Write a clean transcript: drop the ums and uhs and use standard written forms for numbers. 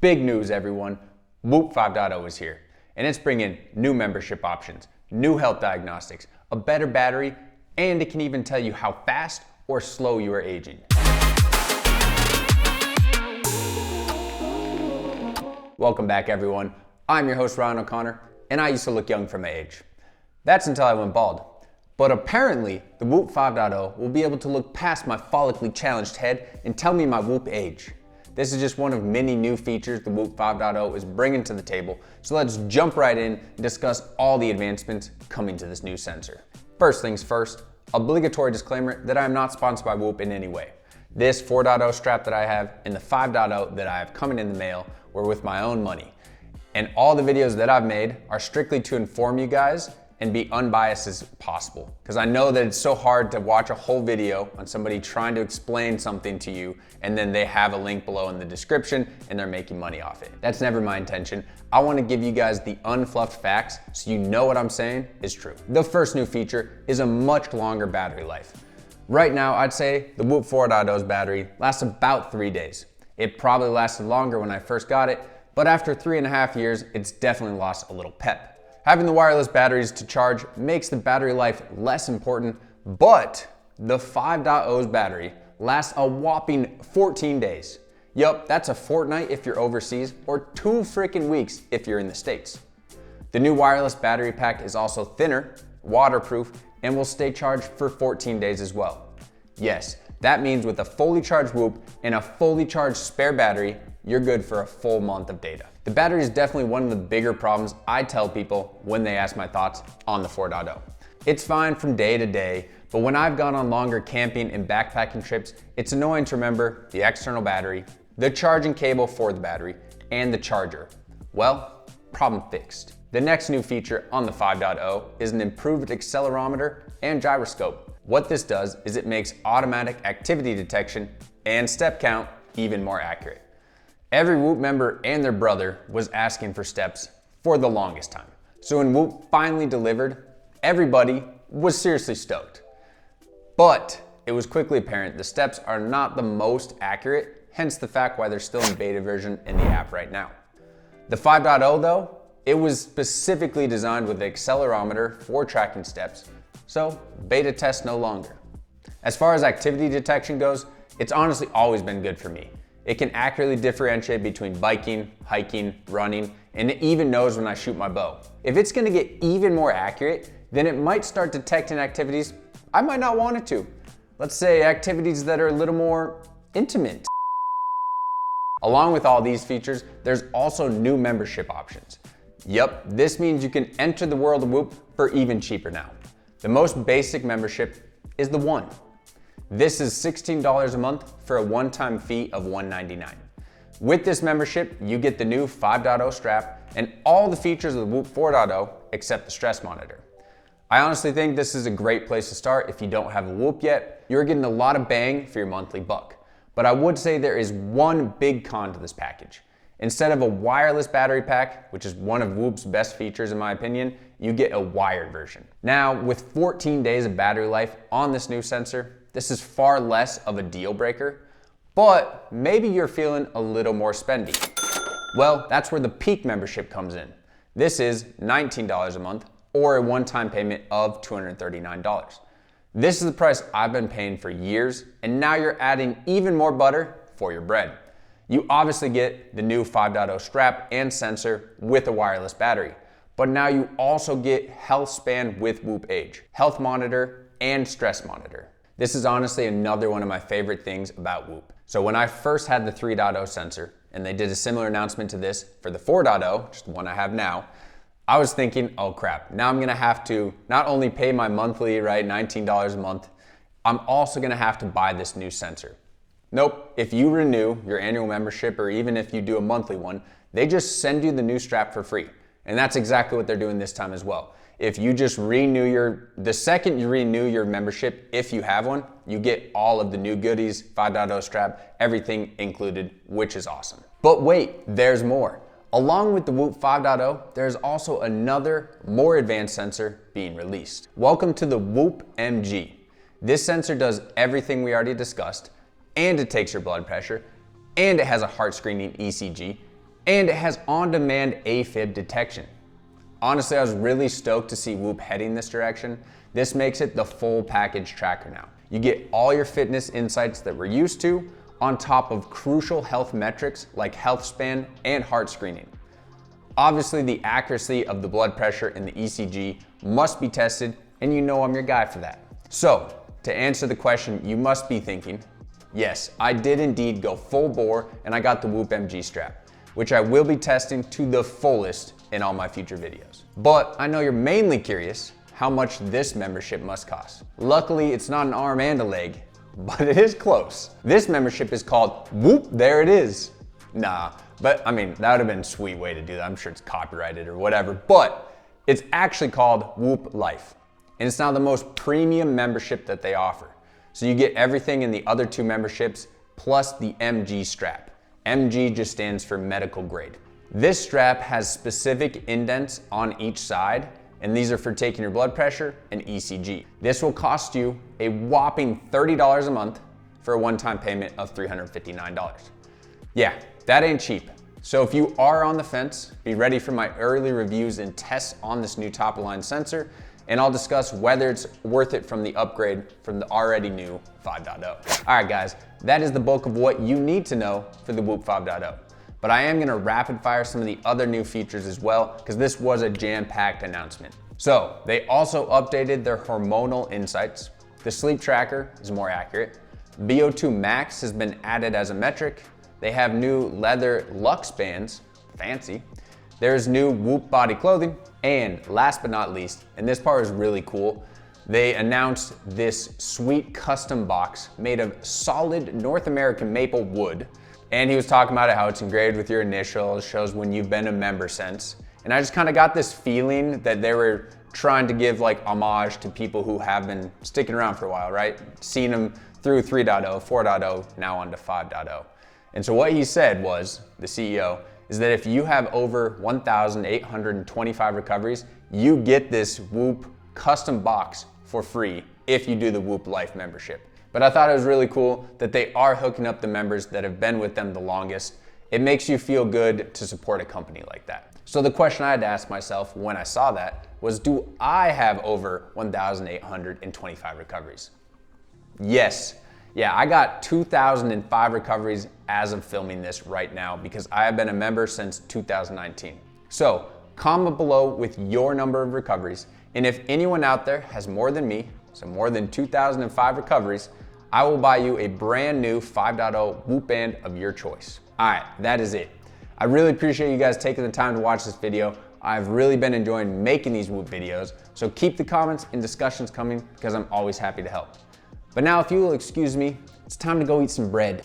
Big news, everyone. Whoop 5.0 is here, and it's bringing new membership options, new health diagnostics, a better battery, and it can even tell you how fast or slow you are aging. Welcome back, everyone. I'm your host, Ryan O'Connor, and I used to look young for my age. That's until I went bald. But apparently, the Whoop 5.0 will be able to look past my follically challenged head and tell me my Whoop age. This is just one of many new features the Whoop 5.0 is bringing to the table, so let's jump right in and discuss all the advancements coming to this new sensor. First things first, obligatory disclaimer that I am not sponsored by Whoop in any way. This 4.0 strap that I have and the 5.0 that I have coming in the mail were with my own money. And all the videos that I've made are strictly to inform you guys and be unbiased as possible. Because I know that it's so hard to watch a whole video on somebody trying to explain something to you and then they have a link below in the description and they're making money off it. That's never my intention. I want to give you guys the unfluffed facts so you know what I'm saying is true. The first new feature is a much longer battery life. Right now, I'd say the Whoop 4.0's battery lasts about 3 days. It probably lasted longer when I first got it, but after 3.5 years, it's definitely lost a little pep. Having the wireless batteries to charge makes the battery life less important, but the 5.0's battery lasts a whopping 14 days. Yup, that's a fortnight if you're overseas, or 2 freaking weeks if you're in the States. The new wireless battery pack is also thinner, waterproof, and will stay charged for 14 days as well. Yes, that means with a fully charged Whoop and a fully charged spare battery, you're good for a full month of data. The battery is definitely one of the bigger problems I tell people when they ask my thoughts on the 4.0. It's fine from day to day, but when I've gone on longer camping and backpacking trips, it's annoying to remember the external battery, the charging cable for the battery, and the charger. Well, problem fixed. The next new feature on the 5.0 is an improved accelerometer and gyroscope. What this does is it makes automatic activity detection and step count even more accurate. Every Whoop member and their brother was asking for steps for the longest time. So when Whoop finally delivered, everybody was seriously stoked. But it was quickly apparent the steps are not the most accurate, hence the fact why they're still in beta version in the app right now. The 5.0 though, it was specifically designed with the accelerometer for tracking steps, so beta test no longer. As far as activity detection goes, it's honestly always been good for me. It can accurately differentiate between biking, hiking, running, and it even knows when I shoot my bow. If it's gonna get even more accurate, then it might start detecting activities I might not want it to. Let's say activities that are a little more intimate. Along with all these features, there's also new membership options. Yep, this means you can enter the world of Whoop for even cheaper now. The most basic membership is the One. This is $16 a month for a one-time fee of $199. With this membership, you get the new 5.0 strap and all the features of the Whoop 4.0 except the stress monitor. I honestly think this is a great place to start if you don't have a Whoop yet. You're getting a lot of bang for your monthly buck. But I would say there is one big con to this package. Instead of a wireless battery pack, which is one of Whoop's best features in my opinion, you get a wired version. Now, with 14 days of battery life on this new sensor, this is far less of a deal breaker, but maybe you're feeling a little more spendy. Well, that's where the Peak membership comes in. This is $19 a month or a one-time payment of $239. This is the price I've been paying for years, and now you're adding even more butter for your bread. You obviously get the new 5.0 strap and sensor with a wireless battery, but now you also get health span with Whoop Age, health monitor, and stress monitor. This is honestly another one of my favorite things about Whoop. So when I first had the 3.0 sensor, and they did a similar announcement to this for the 4.0, just the one I have now, I was thinking, oh crap, now I'm gonna have to not only pay my monthly, right, $19 a month, I'm also gonna have to buy this new sensor. Nope, if you renew your annual membership or even if you do a monthly one, they just send you the new strap for free. And that's exactly what they're doing this time as well. If you just the second you renew your membership, if you have one, you get all of the new goodies, 5.0 strap, everything included, which is awesome. But wait, there's more. Along with the Whoop 5.0, there's also another more advanced sensor being released. Welcome to the Whoop MG. This sensor does everything we already discussed, and it takes your blood pressure, and it has a heart screening ECG, And it has on-demand AFib detection. Honestly, I was really stoked to see Whoop heading this direction. This makes it the full package tracker now. You get all your fitness insights that we're used to, on top of crucial health metrics like health span and heart screening. Obviously, the accuracy of the blood pressure and the ECG must be tested, and you know I'm your guy for that. So, to answer the question you must be thinking, yes, I did indeed go full bore and I got the Whoop MG strap, which I will be testing to the fullest in all my future videos. But I know you're mainly curious how much this membership must cost. Luckily, it's not an arm and a leg, but it is close. This membership is called Whoop, there it is. Nah, but I mean, that would have been a sweet way to do that. I'm sure it's copyrighted or whatever, but it's actually called Whoop Life. And it's now the most premium membership that they offer. So you get everything in the other two memberships, plus the MG strap. MG just stands for medical grade. This strap has specific indents on each side, and these are for taking your blood pressure and ECG. This will cost you a whopping $30 a month for a one-time payment of $359. Yeah, that ain't cheap. So if you are on the fence, be ready for my early reviews and tests on this new top-of-line sensor, and I'll discuss whether it's worth it from the upgrade from the already new 5.0. All right, guys, that is the bulk of what you need to know for the Whoop 5.0. But I am gonna rapid fire some of the other new features as well, because this was a jam-packed announcement. So they also updated their hormonal insights. The sleep tracker is more accurate. VO2 max has been added as a metric. They have new leather Lux bands, fancy. There's new Whoop body clothing. And last but not least, and this part is really cool, they announced this sweet custom box made of solid North American maple wood. And he was talking about it, how it's engraved with your initials, shows when you've been a member since. And I just kind of got this feeling that they were trying to give like homage to people who have been sticking around for a while, right? Seen them through 3.0, 4.0, now on to 5.0. And so what he said was, the CEO, is that if you have over 1,825 recoveries, you get this Whoop custom box for free if you do the Whoop Life membership. But I thought it was really cool that they are hooking up the members that have been with them the longest. It makes you feel good to support a company like that. So the question I had to ask myself when I saw that was, do I have over 1,825 recoveries? Yes. Yeah, I got 2,005 recoveries as of filming this right now because I have been a member since 2019. So comment below with your number of recoveries. And if anyone out there has more than me, so more than 2,005 recoveries, I will buy you a brand new 5.0 Whoop band of your choice. All right, that is it. I really appreciate you guys taking the time to watch this video. I've really been enjoying making these Whoop videos, so keep the comments and discussions coming because I'm always happy to help. But now if you will excuse me, it's time to go eat some bread.